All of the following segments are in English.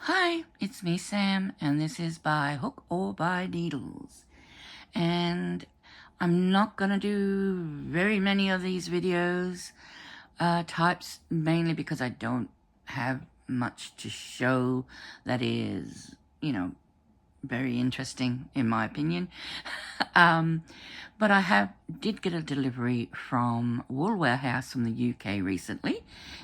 Hi, it's me, Sam, and this is By Hook or By Needles. And I'm not going to do very many of these videos types, mainly because I don't have much to show that is, very interesting in my opinion. But I did get a delivery from Wool Warehouse from the UK recently,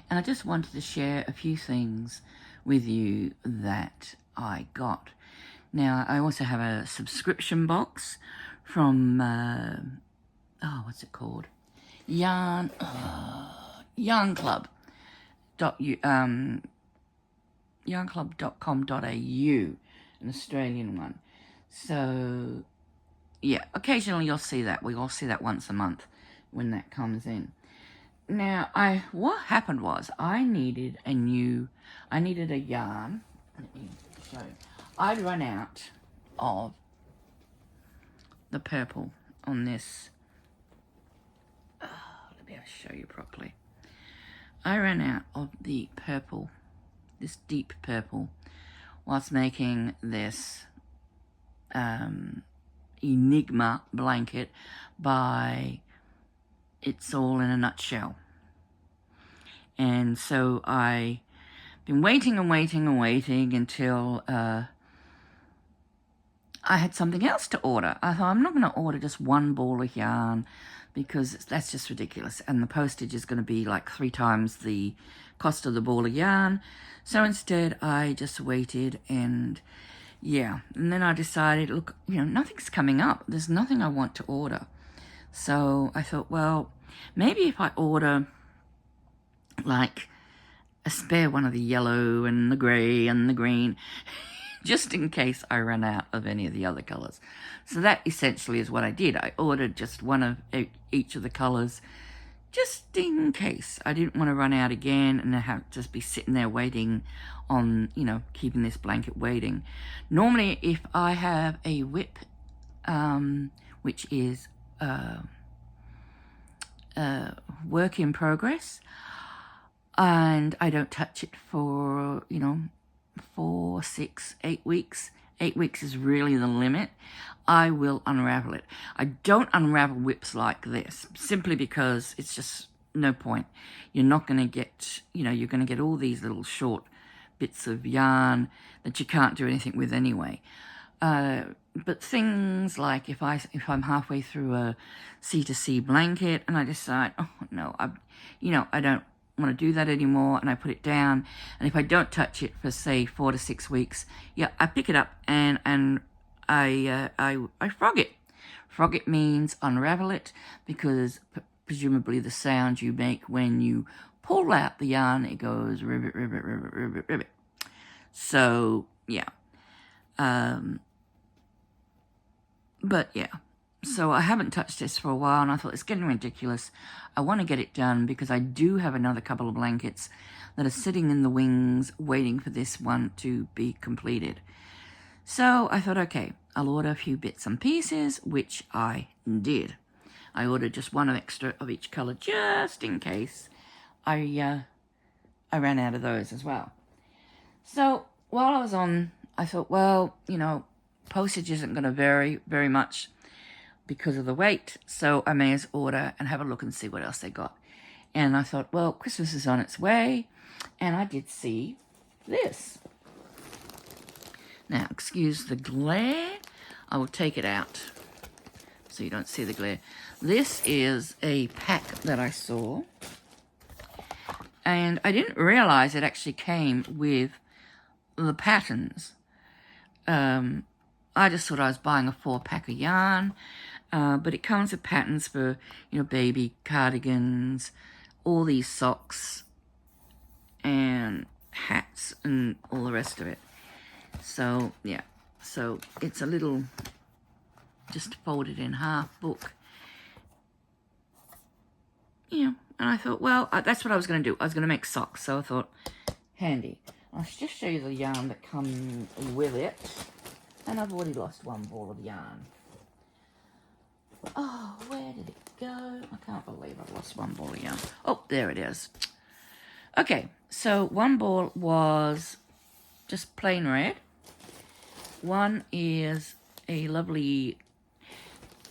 and I just wanted to share a few things with you that I got. Now, I also have a subscription box from, what's it called? Yarn Club. Yarnclub.com.au, an Australian one. So, yeah, occasionally you'll see that. We all see that once a month when that comes in. Now, what happened was I needed a yarn. Let me show you. I'd run out of the purple on this. Let me show you properly. I ran out of the purple, this deep purple, whilst making this Enigma blanket by It's All in a Nutshell. And so I been waiting until I had something else to order. I thought, I'm not going to order just one ball of yarn because that's just ridiculous. And the postage is going to be like 3 times the cost of the ball of yarn. So instead, I just waited and then I decided, look, nothing's coming up. There's nothing I want to order. So I thought, well, maybe if I order like a spare one of the yellow and the grey and the green, just in case I run out of any of the other colours. So that essentially is what I did. I ordered just one of each of the colours, just in case. I didn't want to run out again and have just be sitting there waiting on, keeping this blanket waiting. Normally, if I have a WIP, which is work in progress, and I don't touch it for, 4, 6, 8 weeks. 8 weeks is really the limit. I will unravel it. I don't unravel WIPs like this, simply because it's just no point. You're not going to get, you're going to get all these little short bits of yarn that you can't do anything with anyway. But things like if I'm halfway through a C2C blanket and I decide, oh no, I don't want to do that anymore, and I put it down, and if I don't touch it for say 4 to 6 weeks, I pick it up and I frog it. Frog it means unravel it, because presumably the sound you make when you pull out the yarn, it goes ribbit, ribbit, ribbit, ribbit, ribbit. So so I haven't touched this for a while, and I thought it's getting ridiculous. I want to get it done because I do have another couple of blankets that are sitting in the wings waiting for this one to be completed. So I thought, okay, I'll order a few bits and pieces, which I did. I ordered just one extra of each color just in case I ran out of those as well. So while I was on, I thought, well, postage isn't going to vary very much because of the weight, so I may as well order and have a look and see what else they got. And I thought, well, Christmas is on its way, and I did see this. Now, excuse the glare. I will take it out so you don't see the glare. This is a pack that I saw, and I didn't realize it actually came with the patterns. I just thought I was buying a 4-pack of yarn, but it comes with patterns for, baby cardigans, all these socks, and hats, and all the rest of it. So, so it's a little, just folded in half book. And I thought, well, that's what I was going to do. I was going to make socks, so I thought, handy. I'll just show you the yarn that comes with it. And I've already lost one ball of yarn. Oh, where did it go? I can't believe I've lost one ball of yarn. Oh, there it is. Okay, so one ball was just plain red. One is a lovely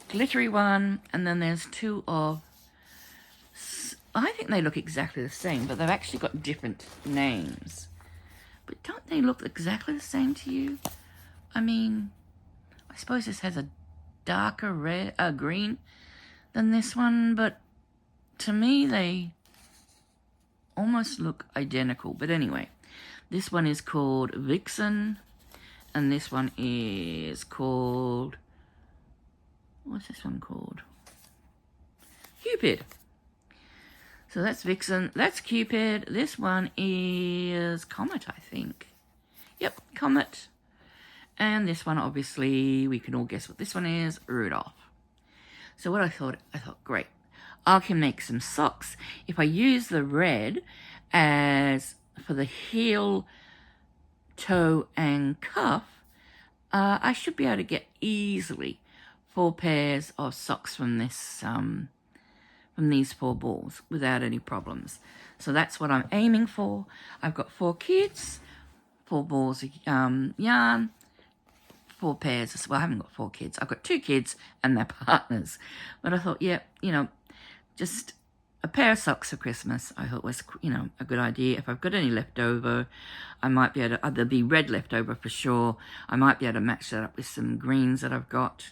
glittery one, and then there's two of, I think they look exactly the same, but they've actually got different names. But don't they look exactly the same to you? I mean, I suppose this has a darker red, green than this one, but to me they almost look identical. But anyway, this one is called Vixen, and this one is called, what's this one called? Cupid. So that's Vixen, that's Cupid. This one is Comet, I think. Yep, Comet. And this one, obviously, we can all guess what this one is, Rudolph. So what I thought, great, I can make some socks. If I use the red as for the heel, toe, and cuff, I should be able to get easily 4 pairs of socks from this, from these 4 balls without any problems. So that's what I'm aiming for. I've got 4 kids, 4 balls of yarn, 4 pairs. Well, I haven't got 4 kids. I've got 2 kids and their partners. But I thought, yeah, you know, just a pair of socks for Christmas, I thought was, you know, a good idea. If I've got any left over, I might be able to, there'll be red left over for sure. I might be able to match that up with some greens that I've got.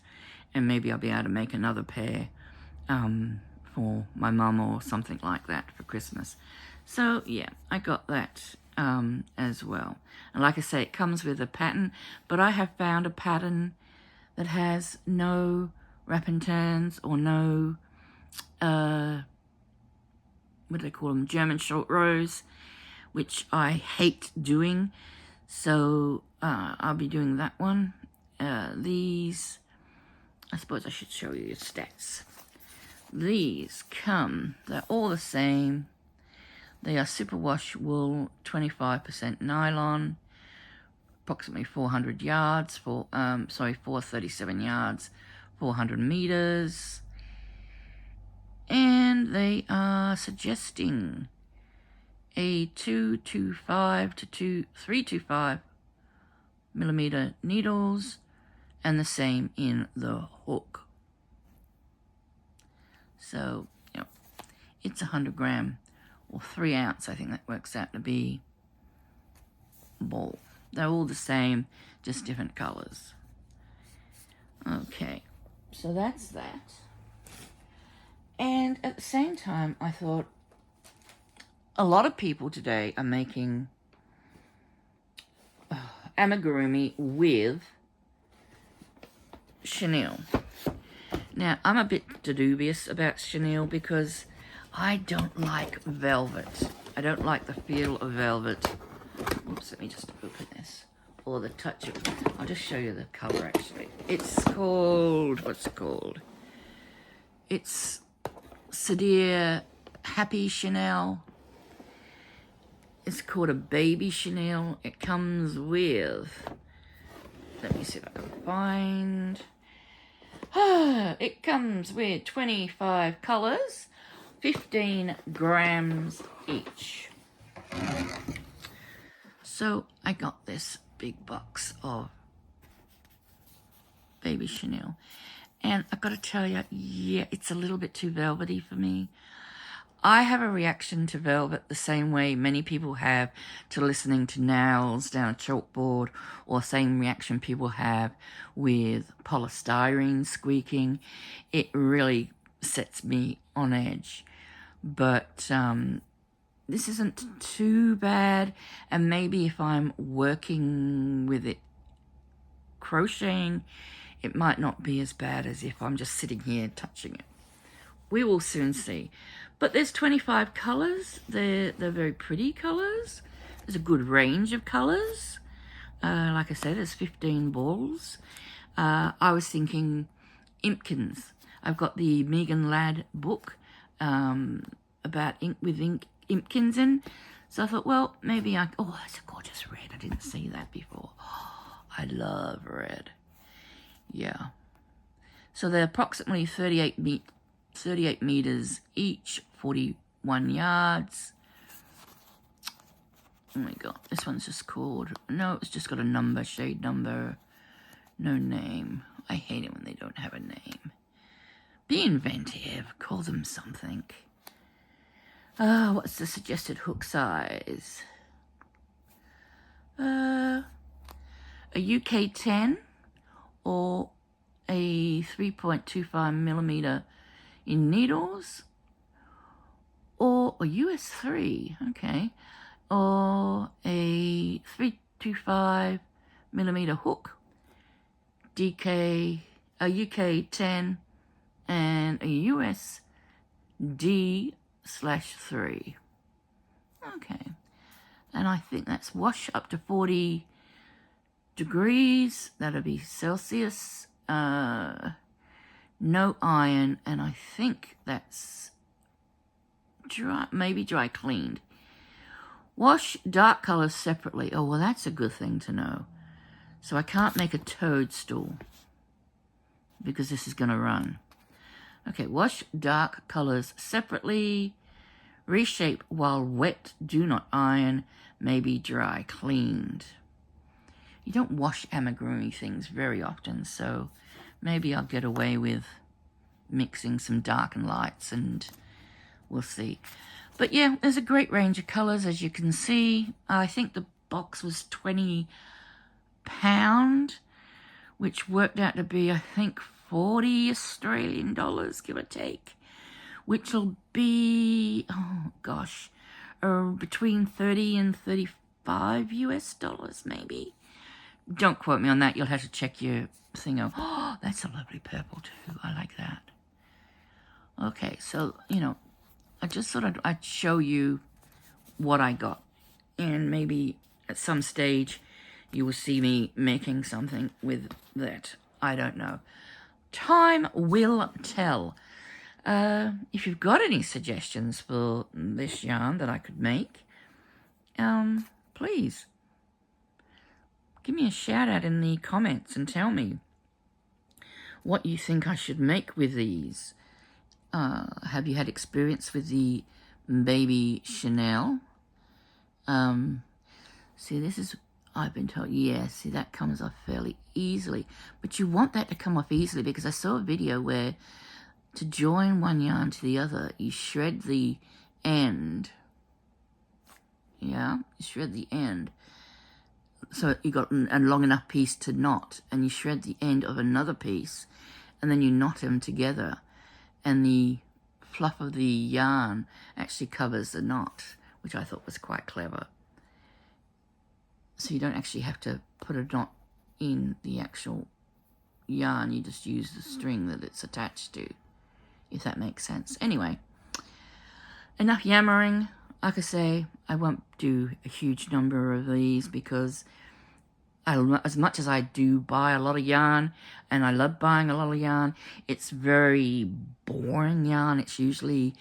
And maybe I'll be able to make another pair for my mum or something like that for Christmas. So, yeah, I got that as well. And like I say, it comes with a pattern, but I have found a pattern that has no wrap and turns or no, what do they call them, German short rows, which I hate doing. So I'll be doing that one. These, I suppose I should show you your stats. These come, they're all the same. They are superwash wool, 25% nylon, approximately 400 yards, 437 yards, 400 meters. And they are suggesting a 225 to 325 millimeter needles, and the same in the hook. So, you know, it's 100 gram or 3 ounce, I think that works out to be, ball. They're all the same, just different colors. Okay, so that's that. And at the same time, I thought a lot of people today are making amigurumi with chenille. Now, I'm a bit dubious about chenille because I don't like velvet. I don't like the feel of velvet. Oops, let me just open this. Or the touch of it. I'll just show you the color, actually. It's called, what's it called? It's Sadir Happy Chenille. It's called a baby chenille. It comes with, let me see if I can find, it comes with 25 colors, 15 grams each. So I got this big box of baby chenille, and I've got to tell you, yeah, it's a little bit too velvety for me. I have a reaction to velvet the same way many people have to listening to nails down a chalkboard, or same reaction people have with polystyrene squeaking. It really sets me on edge. But this isn't too bad, and maybe if I'm working with it crocheting, it might not be as bad as if I'm just sitting here touching it. We will soon see. But there's 25 colors. They're very pretty colors. There's a good range of colors. Like I said, there's 15 balls. I was thinking Impkins. I've got the Megan Ladd book about ink with Impkins in. So I thought, well, maybe oh, that's a gorgeous red. I didn't see that before. Oh, I love red. Yeah. So they're approximately 38 meters each, 41 yards. Oh my god, this one's just called, no, it's just got a number, shade number, no name. I hate it when they don't have a name. Be inventive, call them something. What's the suggested hook size? A UK 10 or a 3.25 millimeter in needles, or a US 3, okay, or a 325 millimeter hook, DK, a UK 10 and a US D/3. Okay, and I think that's wash up to 40 degrees, that'll be Celsius, no iron, and I think that's dry, maybe dry cleaned. Wash dark colors separately. Oh, well, that's a good thing to know. So I can't make a toadstool because this is going to run. Okay, wash dark colors separately. Reshape while wet. Do not iron. Maybe dry cleaned. You don't wash amigurumi things very often, so maybe I'll get away with mixing some dark and lights, and we'll see. But yeah, there's a great range of colors, as you can see. I think the box was £20, which worked out to be, I think, 40 Australian dollars, give or take, which will be, oh gosh, between 30 and 35 US dollars, maybe. Don't quote me on that. You'll have to check your thing out. Oh, that's a lovely purple too. I like that. Okay, so, you know, I just thought I'd show you what I got. And maybe at some stage you will see me making something with that. I don't know. Time will tell. If you've got any suggestions for this yarn that I could make, please give me a shout out in the comments and tell me what you think I should make with these. Have you had experience with the Baby Chanel? See, this is, I've been told, yeah, see, that comes off fairly easily. But you want that to come off easily, because I saw a video where to join one yarn to the other, you shred the end. Yeah, you shred the end. So you got a long enough piece to knot, and you shred the end of another piece, and then you knot them together, and the fluff of the yarn actually covers the knot, which I thought was quite clever. So you don't actually have to put a knot in the actual yarn, you just use the string that it's attached to, if that makes sense. Anyway, enough yammering. Like I say, I won't do a huge number of these because as much as I do buy a lot of yarn, and I love buying a lot of yarn, it's very boring yarn. It's usually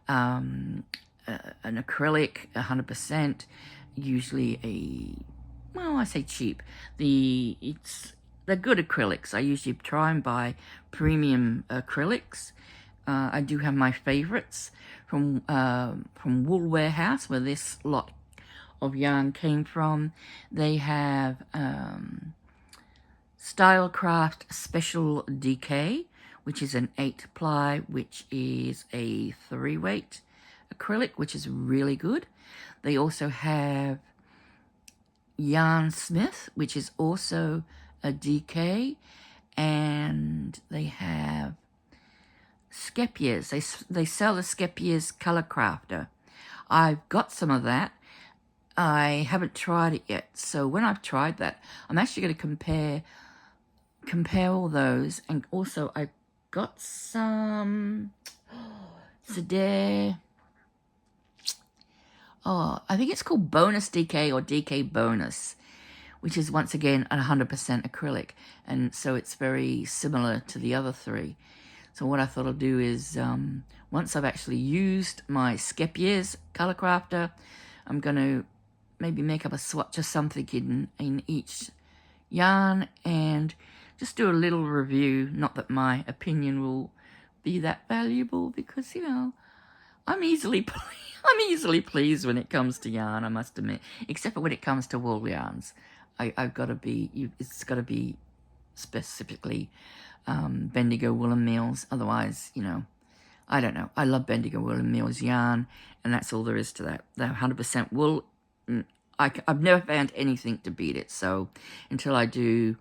an acrylic, 100%, usually well, I say cheap. They're good acrylics. I usually try and buy premium acrylics. I do have my favorites from Wool Warehouse, where this lot of yarn came from. They have Stylecraft Special DK, which is an 8-ply, which is a 3-weight acrylic, which is really good. They also have Yarn Smith, which is also a DK, and they have Skepier's. They sell the Skepier's Color Crafter. I've got some of that. I haven't tried it yet, so when I've tried that, I'm actually going to compare all those. And also I got some Sedair. Oh, I think it's called Bonus DK or DK Bonus, which is once again 100% acrylic, and so it's very similar to the other three. So what I thought I'll do is, once I've actually used my Skepier's Color Crafter, I'm going to maybe make up a swatch or something in each yarn and just do a little review. Not that my opinion will be that valuable, because, you know, I'm easily I'm easily pleased when it comes to yarn, I must admit, except for when it comes to wool yarns. I've got to be, it's got to be specifically Bendigo Woolen Mills. Otherwise, you know, I don't know. I love Bendigo Woolen Mills yarn, and that's all there is to that. They're 100% wool. I've never found anything to beat it. So until I do,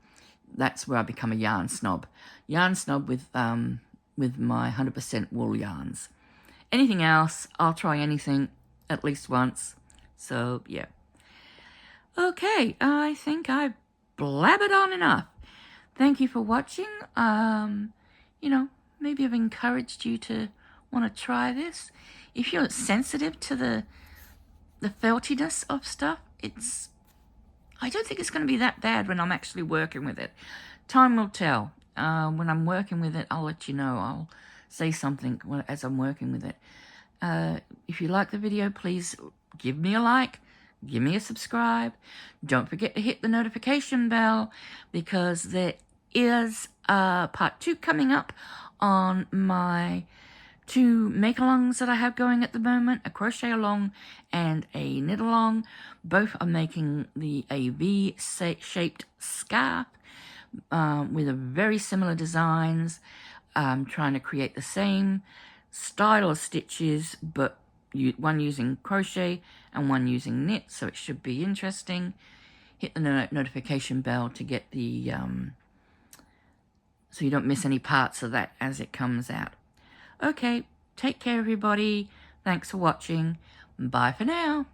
that's where I become a yarn snob. Yarn snob with my 100% wool yarns. Anything else, I'll try anything at least once. So, yeah. Okay, I think I blabbered on enough. Thank you for watching. You know, maybe I've encouraged you to want to try this. If you're sensitive to the feltiness of stuff, I don't think it's going to be that bad when I'm actually working with it. Time will tell. When I'm working with it, I'll let you know. I'll say something as I'm working with it. If you like the video, please give me a like, give me a subscribe. Don't forget to hit the notification bell, because there is part 2 coming up on my 2 make-alongs that I have going at the moment, a crochet along and a knit along. Both are making a V-shaped scarf with a very similar designs. I'm trying to create the same style of stitches, but one using crochet and one using knit, so it should be interesting. Hit the notification bell to get the so you don't miss any parts of that as it comes out. Okay, take care everybody. Thanks for watching. Bye for now.